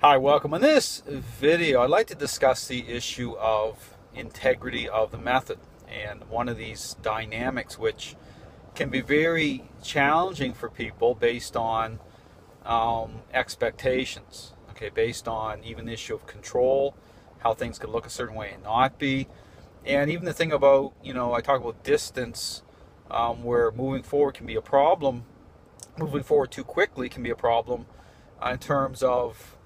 Hi, welcome. In this video, I'd like to discuss the issue of integrity of the method, and one of these dynamics which can be very challenging for people based on expectations, okay, based on even the issue of control, how things can look a certain way and not be, and even the thing about, I talk about distance, where moving forward can be a problem, moving forward too quickly can be a problem in terms of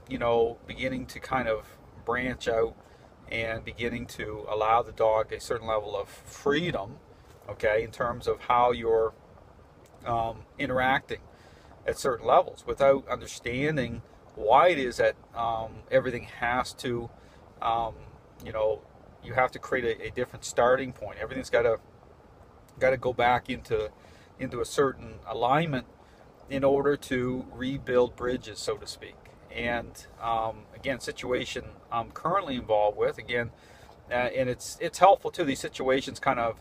beginning to kind of branch out and beginning to allow the dog a certain level of freedom, okay, in terms of how you're interacting at certain levels without understanding why it is that everything has to, you know, you have to create a different starting point. Everything's got to go back into a certain alignment in order to rebuild bridges, so to speak. And again, situation I'm currently involved with, again, and it's helpful too. These situations kind of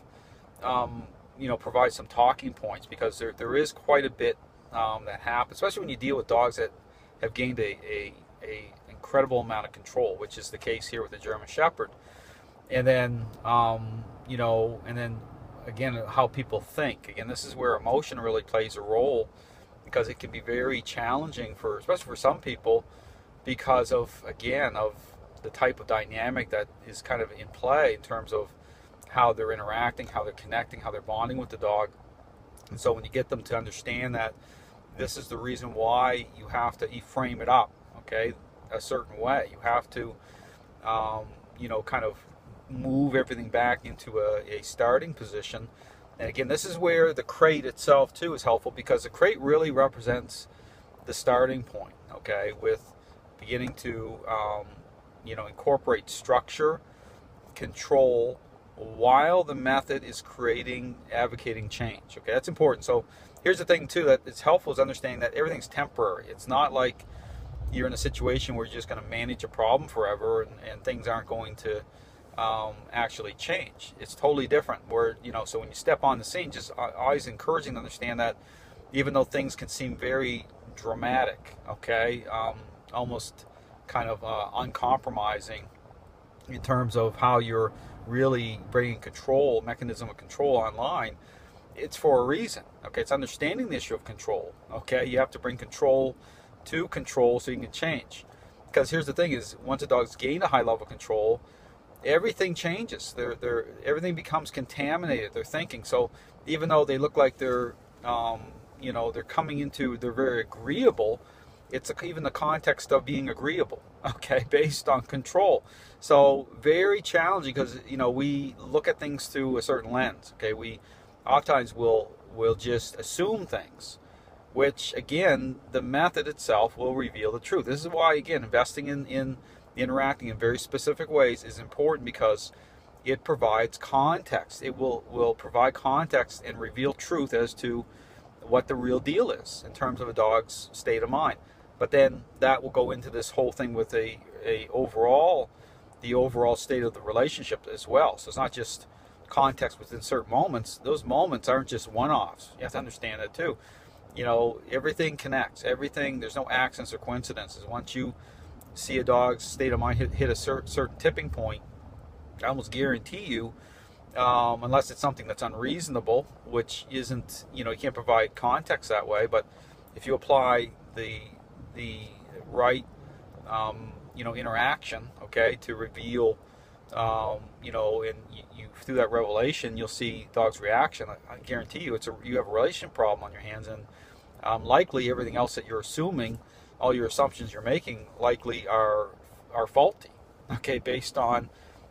provide some talking points, because there is quite a bit that happens, especially when you deal with dogs that have gained a incredible amount of control, which is the case here with the German Shepherd. And then and then again, how people think. Again, this is where emotion really plays a role, because it can be very challenging especially for some people, because of the type of dynamic that is kind of in play in terms of how they're interacting, how they're connecting, how they're bonding with the dog. And so when you get them to understand that this is the reason why you have to frame it up, okay, a certain way, you have to kind of move everything back into a starting position. And again, this is where the crate itself too is helpful, because the crate really represents the starting point, okay, with beginning to incorporate structure, control, while the method is advocating change. Okay, that's important. So here's the thing too that it's helpful, is understanding that everything's temporary. It's not like you're in a situation where you're just going to manage a problem forever, and things aren't going to actually change. It's totally different. So when you step on the scene, just always encouraging to understand that even though things can seem very dramatic, okay, almost kind of uncompromising in terms of how you're really bringing mechanism of control online, it's for a reason. Okay, it's understanding the issue of control. Okay, you have to bring control to control so you can change. Because here's the thing: is once a dog's gained a high level of control, everything changes. Everything becomes contaminated. Their thinking. So even though they look like they're they're very agreeable, it's even the context of being agreeable, okay, based on control. So very challenging, because we look at things through a certain lens. Okay, we oftentimes will just assume things, which again, the method itself will reveal the truth. This is why, again, investing in interacting in very specific ways is important, because it provides context. It will provide context and reveal truth as to what the real deal is in terms of a dog's state of mind. But then that will go into this whole thing with the overall state of the relationship as well. So it's not just context within certain moments. Those moments aren't just one-offs. You have to understand that too. Everything connects. Everything. There's no accidents or coincidences. Once you see a dog's state of mind hit a certain tipping point, I almost guarantee you, unless it's something that's unreasonable, which isn't, you can't provide context that way. But if you apply the right, interaction, okay, to reveal, and you through that revelation, you'll see dog's reaction. I guarantee you, you have a relation problem on your hands, and likely everything else that you're assuming, all your assumptions you're making, likely are faulty, okay, based on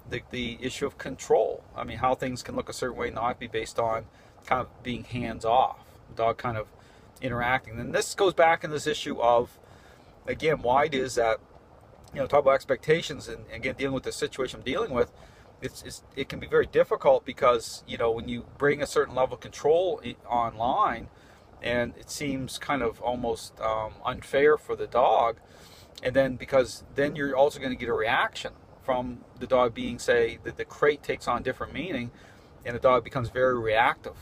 the issue of control. I mean, how things can look a certain way, not be based on kind of being hands off, dog kind of interacting. And this goes back in this issue of, again, why it is that, talk about expectations, and again, dealing with the situation I'm dealing with, it can be very difficult, because, when you bring a certain level of control online, and it seems kind of almost unfair for the dog, and then because then you're also going to get a reaction from the dog being, say, that the crate takes on different meaning, and the dog becomes very reactive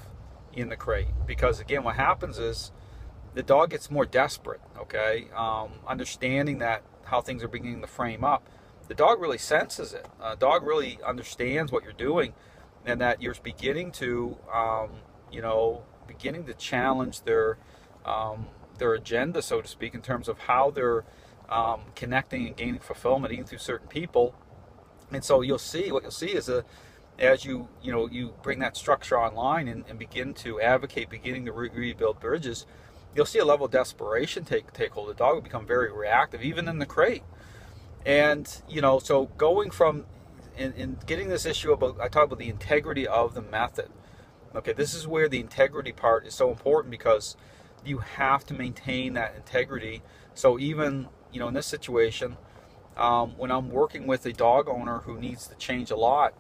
in the crate, because again, what happens is the dog gets more desperate, okay, understanding that how things are beginning to frame up, the dog really senses it. Dog really understands what you're doing, and that you're beginning to, beginning to challenge their agenda, so to speak, in terms of how they're connecting and gaining fulfillment even through certain people. And so what you'll see is as you bring that structure online and begin to advocate, beginning to rebuild bridges, you'll see a level of desperation take hold. The dog will become very reactive, even in the crate. And so going from in getting this issue about, I talk about the integrity of the method. Okay, this is where the integrity part is so important, because you have to maintain that integrity. So even in this situation, when I'm working with a dog owner who needs to change a lot,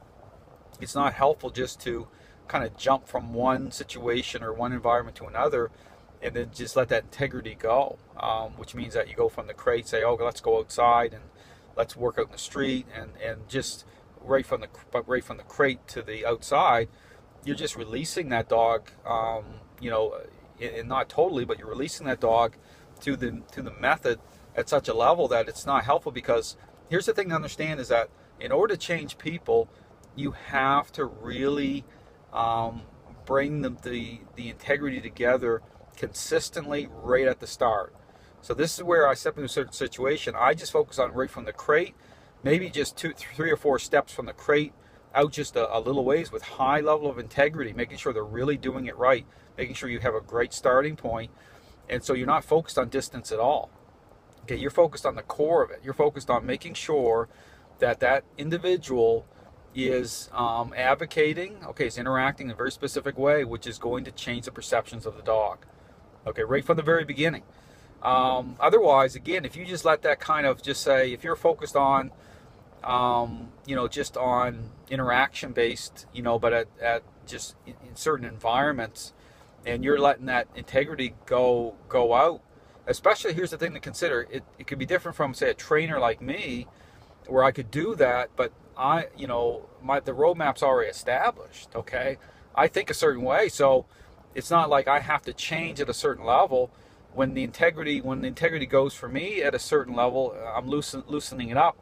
it's not helpful just to kind of jump from one situation or one environment to another and then just let that integrity go, which means that you go from the crate, say, oh, let's go outside and let's work out in the street, and just right from the crate to the outside, you're just releasing that dog, and not totally, but you're releasing that dog to the method at such a level that it's not helpful. Because here's the thing to understand is that in order to change people, you have to really bring the integrity together consistently right at the start. So this is where I step into a certain situation. I just focus on right from the crate, maybe just 2, 3, or 4 steps from the crate out just a little ways, with high level of integrity, making sure they're really doing it right, making sure you have a great starting point. And so you're not focused on distance at all. Okay, you're focused on the core of it. You're focused on making sure that individual is advocating, is interacting in a very specific way, which is going to change the perceptions of the dog. Okay, right from the very beginning. Otherwise, again, if you just let that kind of just say, if you're focused on, just on interaction based, but at just in certain environments, and you're letting that integrity go out, especially, here's the thing to consider, it could be different from, say, a trainer like me, where I could do that, but the roadmap's already established. Okay, I think a certain way, so it's not like I have to change at a certain level. When the integrity goes for me at a certain level, I'm loosening it up.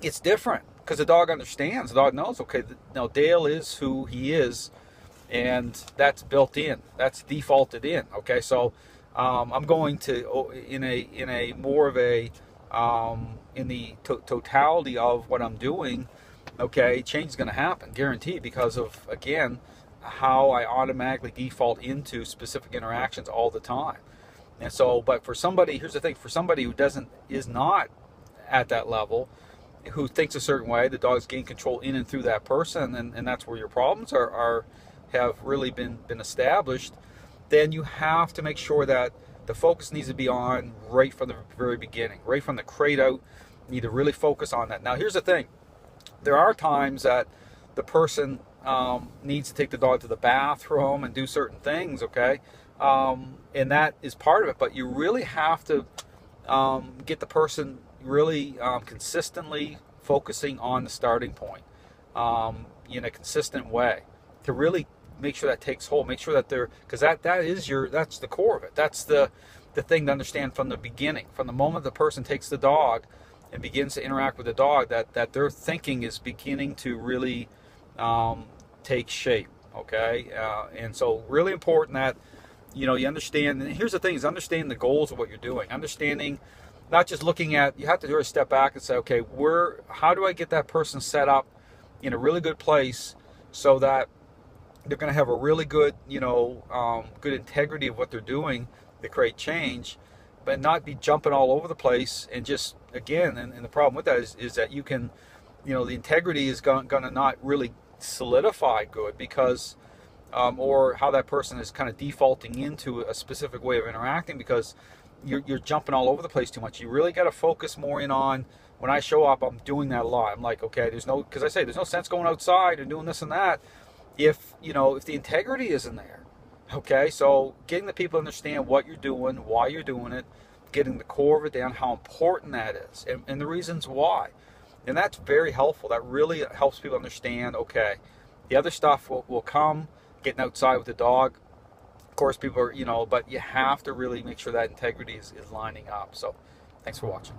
It's different because the dog understands. The dog knows. Okay, now Dale is who he is, and that's built in. That's defaulted in. Okay, so I'm going to in a more of a in the totality of what I'm doing. Okay, change is going to happen, guaranteed, because of, again, how I automatically default into specific interactions all the time. And so, but for somebody, here's the thing, for somebody who is not at that level, who thinks a certain way, the dog's gain control in and through that person, and that's where your problems have really been established, then you have to make sure that the focus needs to be on right from the very beginning, right from the crate out. You need to really focus on that. Now, here's the thing. There are times that the person needs to take the dog to the bathroom and do certain things, okay? And that is part of it, but you really have to get the person really consistently focusing on the starting point in a consistent way to really make sure that takes hold, make sure that because that's the core of it. That's the thing to understand from the beginning, from the moment the person takes the dog and begins to interact with the dog, that their thinking is beginning to really take shape, okay? And so really important that, you understand, and here's the thing, is understanding the goals of what you're doing, understanding, not just looking at, you have to do a step back and say, okay, how do I get that person set up in a really good place so that they're going to have a really good, good integrity of what they're doing to create change, but not be jumping all over the place and just, again, and the problem with that is that you can, the integrity is going to not really solidify good because, or how that person is kind of defaulting into a specific way of interacting because you're jumping all over the place too much. You really got to focus more in on, when I show up, I'm doing that a lot. I'm like, okay, there's no sense going outside and doing this and that if the integrity isn't there. Okay, so getting the people to understand what you're doing, why you're doing it, getting the core of it down, how important that is, and the reasons why. And that's very helpful. That really helps people understand, okay, the other stuff will come, getting outside with the dog. Of course, people are, but you have to really make sure that integrity is lining up. So Thanks for watching.